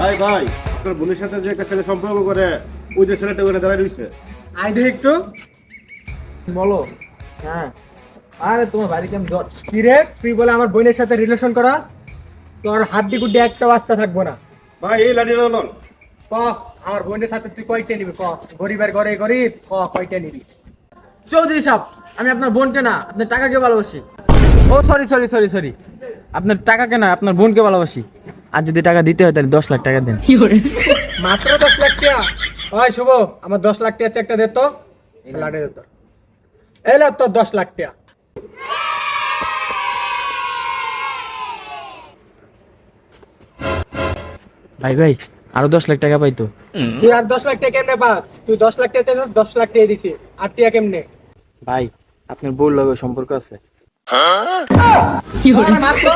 ভাই ভাই, আপনার বোনের সাথে যে একটা ছেলে সম্পর্ক করে, ওই যে ছেলেটা ওখানে দাঁড়ায় রয়েছে। আই দেখ একটু। বলো। হ্যাঁ, আরে তোমার বাড়ি কেমন জ্বর? কি রে, তুই বলে আমার বোনের সাথে রিলেশন করাস? তোর হাড্ডি গুড্ডি একটা বাস্তা থাকবো না। ভাই এই লাঠিটা লন। ক, আমার বোনের সাথে তুই কয়টা নিবি? ক, গরিবের ঘরে গরিব, ক কয়টা নিবি? চৌধুরী সাহেব, আমি আপনার বোনকে না আপনার টাকাকে ভালোবাসি। ও সরি সরি সরি সরি, আপনার টাকাকে না আপনার বোনকে ভালোবাসি। আর যদি টাকা দিতে হয় তাহলে 10 লাখ টাকা দেন। মাত্র 10 লাখ টাকা? ওই শুভ, আমার 10 লাখ টাকা চেকটা দে তো। লাটে দে তো। এই না তোর 10 লাখ টাকা। ভাই ভাই, আরো 10 লাখ টাকা পাইতো। তুই আর 10 লাখ টাকা কেমনে পাস? তুই 10 লাখ টাকা চাইছিস, 10 লাখ টাকা দিছি। আর টাকা কেমনে? ভাই, আপনার বউর লগে সম্পর্ক আছে। আরে মার তো।